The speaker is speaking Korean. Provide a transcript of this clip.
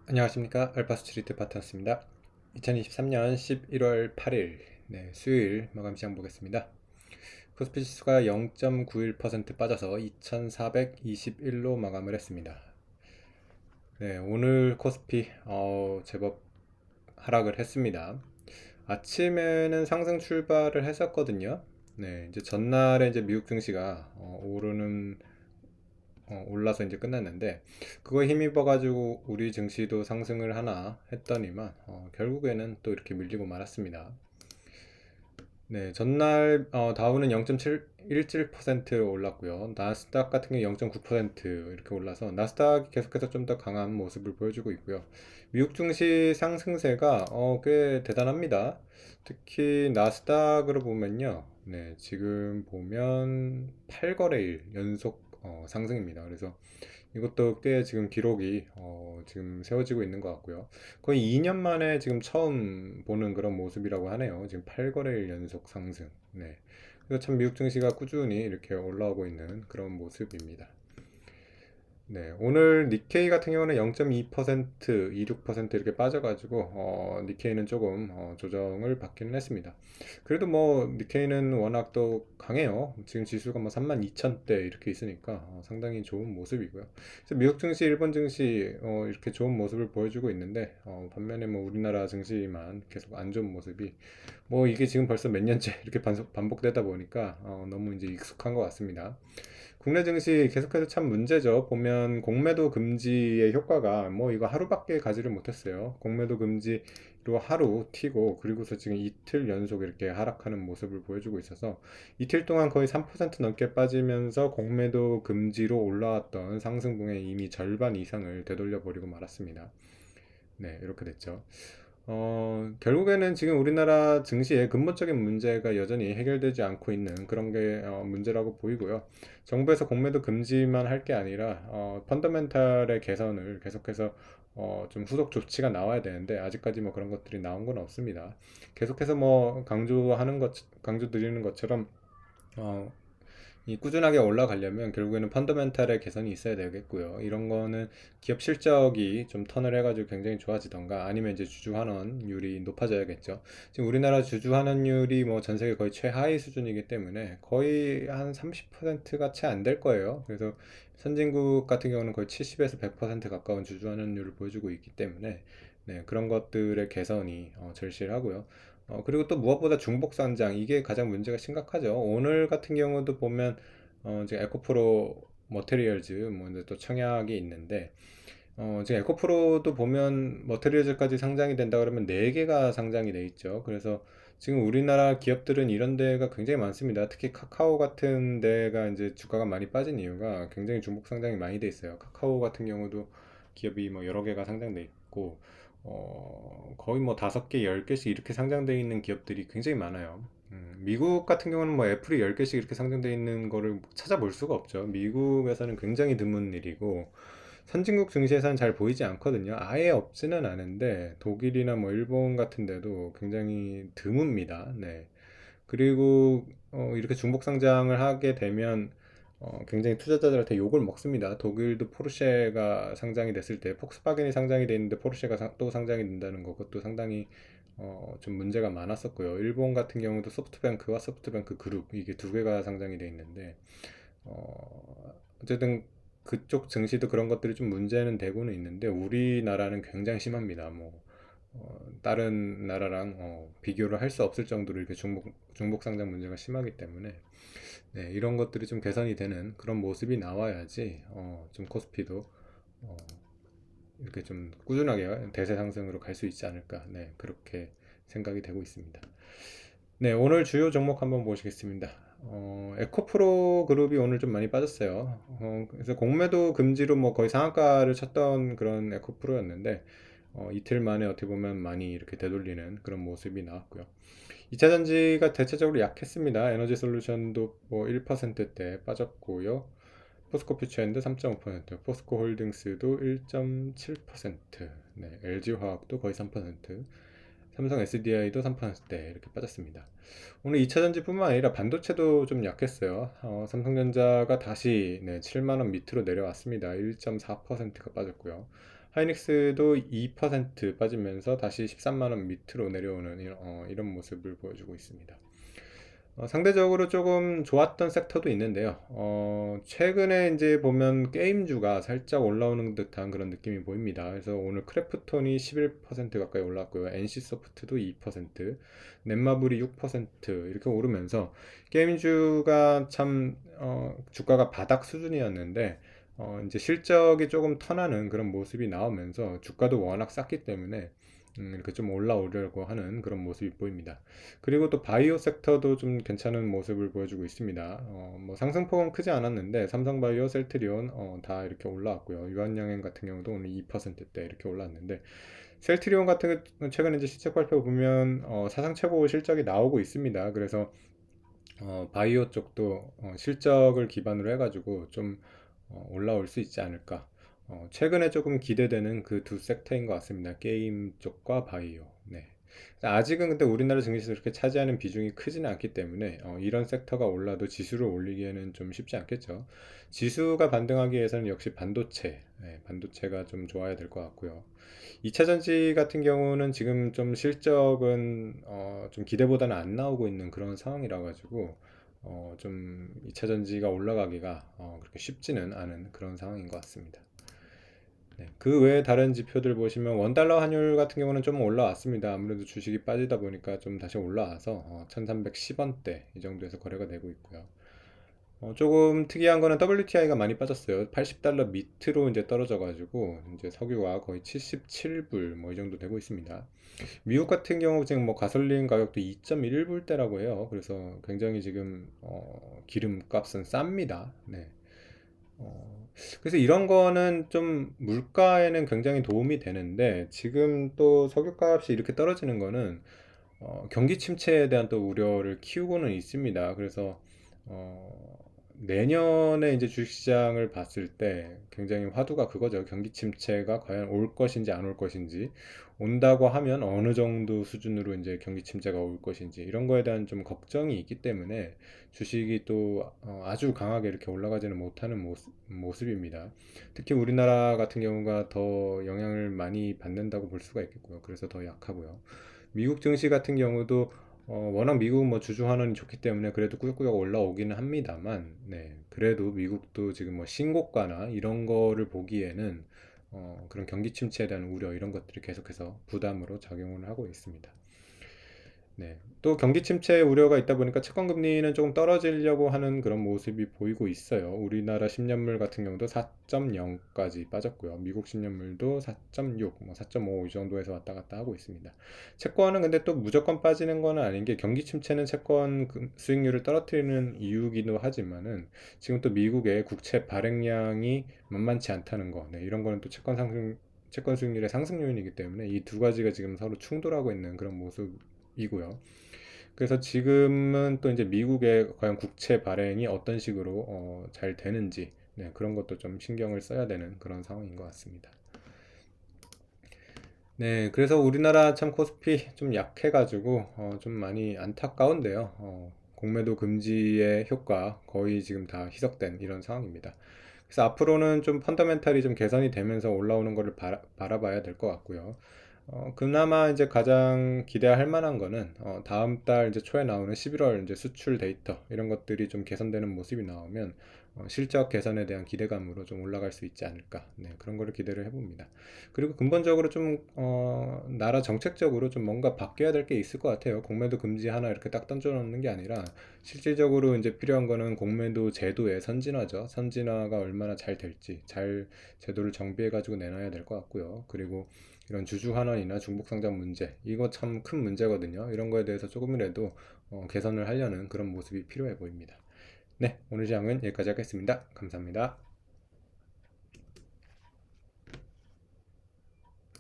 안녕하십니까. 알파스트리트 파트너스입니다. 2023년 11월 8일 수요일 마감 시장 보겠습니다. 코스피 지수가 0.91% 빠져서 2421로 마감을 했습니다. 오늘 코스피 제법 하락을 했습니다. 아침에는 상승 출발을 했었거든요. 이제 전날에 이제 미국 증시가 오르는 올라서 이제 끝났는데, 그거에 힘입어가지고 우리 증시도 상승을 하나 했더니만 결국에는 또 이렇게 밀리고 말았습니다. 전날 다우는 0.17% 올랐고요. 나스닥 같은 경우 0.9% 이렇게 올라서 나스닥이 계속해서 좀 더 강한 모습을 보여주고 있고요. 미국 증시 상승세가 꽤 대단합니다. 특히 나스닥으로 보면요. 지금 보면 8거래일 연속 상승입니다. 그래서 이것도 꽤 지금 기록이 지금 세워지고 있는 것 같고요. 거의 2년 만에 지금 처음 보는 그런 모습이라고 하네요. 지금 8거래일 연속 상승. 그래서 참 미국 증시가 꾸준히 이렇게 올라오고 있는 그런 모습입니다. 오늘 니케이 같은 경우는 0.2%, 26% 이렇게 빠져가지고 니케이는 조금 조정을 받기는 했습니다. 그래도 뭐 니케이는 워낙 또 강해요. 지금 지수가 뭐 32,000대 이렇게 있으니까 상당히 좋은 모습이고요. 그래서 미국 증시, 일본 증시 이렇게 좋은 모습을 보여주고 있는데 반면에 뭐 우리나라 증시만 계속 안 좋은 모습이 뭐 이게 지금 벌써 몇 년째 이렇게 반복되다 보니까 너무 이제 익숙한 것 같습니다. 국내 증시 계속해서 참 문제죠. 보면 공매도 금지의 효과가 뭐 이거 하루밖에 가지를 못했어요. 공매도 금지로 하루 튀고 그리고서 지금 이틀 연속 이렇게 하락하는 모습을 보여주고 있어서 이틀 동안 거의 3% 넘게 빠지면서 공매도 금지로 올라왔던 상승분의 이미 절반 이상을 되돌려 버리고 말았습니다. 이렇게 됐죠. 결국에는 지금 우리나라 증시의 근본적인 문제가 여전히 해결되지 않고 있는 그런 게 문제라고 보이고요. 정부에서 공매도 금지만 할 게 아니라 펀더멘탈의 개선을 계속해서 좀 후속 조치가 나와야 되는데 아직까지 뭐 그런 것들이 나온 건 없습니다. 계속해서 뭐 강조 드리는 것처럼 어, 이 꾸준하게 올라가려면 결국에는 펀더멘탈의 개선이 있어야 되겠고요. 이런 거는 기업 실적이 좀 턴을 해가지고 굉장히 좋아지던가 아니면 이제 주주 환원율이 높아져야겠죠. 지금 우리나라 주주 환원율이 뭐 전 세계 거의 최하위 수준이기 때문에 거의 한 30%가 채 안 될 거예요. 그래서 선진국 같은 경우는 거의 70에서 100% 가까운 주주 환원율을 보여주고 있기 때문에 그런 것들의 개선이 절실하고요. 그리고 또 무엇보다 중복 상장 이게 가장 문제가 심각하죠. 오늘 같은 경우도 보면 지금 에코프로 머테리얼즈 뭐 이제 또 청약이 있는데 지금 에코프로도 보면 머테리얼즈까지 상장이 된다 그러면 4개가 상장이 돼 있죠. 그래서 지금 우리나라 기업들은 이런 데가 굉장히 많습니다. 특히 카카오 같은 데가 이제 주가가 많이 빠진 이유가 굉장히 중복 상장이 많이 돼 있어요. 카카오 같은 경우도 기업이 뭐 여러 개가 상장돼 있고 거의 뭐 5개, 10개씩 이렇게 상장돼 있는 기업들이 굉장히 많아요. 미국 같은 경우는 뭐 애플이 10개씩 이렇게 상장돼 있는 거를 찾아볼 수가 없죠. 미국에서는 굉장히 드문 일이고 선진국 증시에서는 잘 보이지 않거든요. 아예 없지는 않은데 독일이나 뭐 일본 같은 데도 굉장히 드뭅니다. 그리고 이렇게 중복 상장을 하게 되면 굉장히 투자자들한테 욕을 먹습니다. 독일도 포르쉐가 상장이 됐을 때 폭스바겐이 상장이 돼 있는데 포르쉐가 또 상장이 된다는 거 그것도 상당히 좀 문제가 많았었고요. 일본 같은 경우도 소프트뱅크와 소프트뱅크 그룹 이게 두 개가 상장이 돼 있는데 어쨌든 그쪽 증시도 그런 것들이 좀 문제는 되고는 있는데 우리나라는 굉장히 심합니다. 뭐 다른 나라랑 비교를 할 수 없을 정도로 이렇게 중복 상장 문제가 심하기 때문에 이런 것들이 좀 개선이 되는 그런 모습이 나와야지 좀 코스피도 어, 이렇게 좀 꾸준하게 대세 상승으로 갈 수 있지 않을까 그렇게 생각이 되고 있습니다. 오늘 주요 종목 한번 보시겠습니다. 에코프로 그룹이 오늘 좀 많이 빠졌어요. 그래서 공매도 금지로 뭐 거의 상한가를 쳤던 그런 에코프로였는데 이틀 만에 어떻게 보면 많이 이렇게 되돌리는 그런 모습이 나왔고요. 2차전지가 대체적으로 약했습니다. 에너지 솔루션도 뭐 1%대 빠졌고요. 포스코 퓨처엔드 3.5%, 포스코 홀딩스도 1.7%, LG화학도 거의 3%, 삼성 SDI도 3%대 이렇게 빠졌습니다. 오늘 2차전지뿐만 아니라 반도체도 좀 약했어요. 삼성전자가 다시 7만원 밑으로 내려왔습니다. 1.4%가 빠졌고요. 하이닉스도 2% 빠지면서 다시 13만 원 밑으로 내려오는 이런 모습을 보여주고 있습니다. 상대적으로 조금 좋았던 섹터도 있는데요. 최근에 이제 보면 게임주가 살짝 올라오는 듯한 그런 느낌이 보입니다. 그래서 오늘 크래프톤이 11% 가까이 올랐고요. NC소프트도 2%, 넷마블이 6% 이렇게 오르면서 게임주가 참 주가가 바닥 수준이었는데 이제 실적이 조금 턴하는 그런 모습이 나오면서 주가도 워낙 쌌기 때문에 이렇게 좀 올라오려고 하는 그런 모습이 보입니다. 그리고 또 바이오 섹터도 좀 괜찮은 모습을 보여주고 있습니다. 뭐 상승폭은 크지 않았는데 삼성바이오, 셀트리온 다 이렇게 올라왔고요. 유한양행 같은 경우도 오늘 2%대 이렇게 올랐는데 셀트리온 같은 최근에 이제 실적 발표 보면 사상 최고 실적이 나오고 있습니다. 그래서 바이오 쪽도 실적을 기반으로 해가지고 좀 올라올 수 있지 않을까. 최근에 조금 기대되는 그 두 섹터인 것 같습니다. 게임 쪽과 바이오. 네. 아직은 근데 우리나라 증시에서 그렇게 차지하는 비중이 크지는 않기 때문에 이런 섹터가 올라도 지수를 올리기에는 좀 쉽지 않겠죠. 지수가 반등하기 위해서는 역시 반도체, 네, 반도체가 좀 좋아야 될 것 같고요. 2차전지 같은 경우는 지금 좀 실적은 좀 기대보다는 안 나오고 있는 그런 상황이라 가지고 좀 2차전지가 올라가기가 그렇게 쉽지는 않은 그런 상황인 것 같습니다. 네, 그 외에 다른 지표들 보시면 원달러 환율 같은 경우는 좀 올라왔습니다. 아무래도 주식이 빠지다 보니까 좀 다시 올라와서 1310원대 이 정도에서 거래가 되고 있고요. 조금 특이한 거는 WTI가 많이 빠졌어요. 80달러 밑으로 이제 떨어져가지고 이제 석유가 거의 77불 뭐 이 정도 되고 있습니다. 미국 같은 경우 지금 뭐 가솔린 가격도 2.1불대라고 해요. 그래서 굉장히 지금 기름값은 쌉니다. 네. 그래서 이런 거는 좀 물가에는 굉장히 도움이 되는데 지금 또 석유값이 이렇게 떨어지는 거는 경기 침체에 대한 또 우려를 키우고는 있습니다. 그래서 어, 내년에 이제 주식시장을 봤을 때 굉장히 화두가 그거죠. 경기 침체가 과연 올 것인지 안 올 것인지, 온다고 하면 어느 정도 수준으로 이제 경기 침체가 올 것인지 이런 거에 대한 좀 걱정이 있기 때문에 주식이 또 아주 강하게 이렇게 올라가지는 못하는 모습입니다. 특히 우리나라 같은 경우가 더 영향을 많이 받는다고 볼 수가 있겠고요. 그래서 더 약하고요. 미국 증시 같은 경우도 워낙 미국은 뭐 주주 환원이 좋기 때문에 그래도 꾸역꾸역 올라오기는 합니다만, 네, 그래도 미국도 지금 뭐 신고가나 이런 거를 보기에는 그런 경기 침체에 대한 우려 이런 것들이 계속해서 부담으로 작용을 하고 있습니다. 네. 또 경기 침체 우려가 있다 보니까 채권 금리는 조금 떨어지려고 하는 그런 모습이 보이고 있어요. 우리나라 10년물 같은 경우도 4.0까지 빠졌고요. 미국 10년물도 4.6, 뭐 4.5 이 정도에서 왔다 갔다 하고 있습니다. 채권은 근데 또 무조건 빠지는 건 아닌 게 경기 침체는 채권 수익률을 떨어뜨리는 이유기도 하지만은 지금 또 미국의 국채 발행량이 만만치 않다는 거. 네, 이런 거는 또 채권 수익률의 상승 요인이기 때문에 이 두 가지가 지금 서로 충돌하고 있는 그런 모습이고요. 그래서 지금은 또 이제 미국의 과연 국채 발행이 어떤 식으로 잘 되는지 네, 그런 것도 좀 신경을 써야 되는 그런 상황인 것 같습니다. 네, 그래서 우리나라 참 코스피 좀 약해가지고 좀 많이 안타까운데요. 공매도 금지의 효과 거의 지금 다 희석된 이런 상황입니다. 그래서 앞으로는 좀 펀더멘탈이 좀 개선이 되면서 올라오는 거를 바라봐야 될 것 같고요. 그나마 이제 가장 기대할 만한 거는 다음 달 이제 초에 나오는 11월 이제 수출 데이터 이런 것들이 좀 개선되는 모습이 나오면 실적 개선에 대한 기대감으로 좀 올라갈 수 있지 않을까. 네, 그런 거를 기대를 해봅니다. 그리고 근본적으로 좀 나라 정책적으로 좀 뭔가 바뀌어야 될 게 있을 것 같아요. 공매도 금지 하나 이렇게 딱 던져놓는 게 아니라 실질적으로 이제 필요한 거는 공매도 제도의 선진화죠. 선진화가 얼마나 잘 될지 잘 제도를 정비해 가지고 내놔야 될 것 같고요. 그리고 이런 주주 환원이나 중복 상장 문제 이거 참 큰 문제거든요. 이런 거에 대해서 조금이라도 개선을 하려는 그런 모습이 필요해 보입니다. 네, 오늘 시장은 여기까지 하겠습니다. 감사합니다.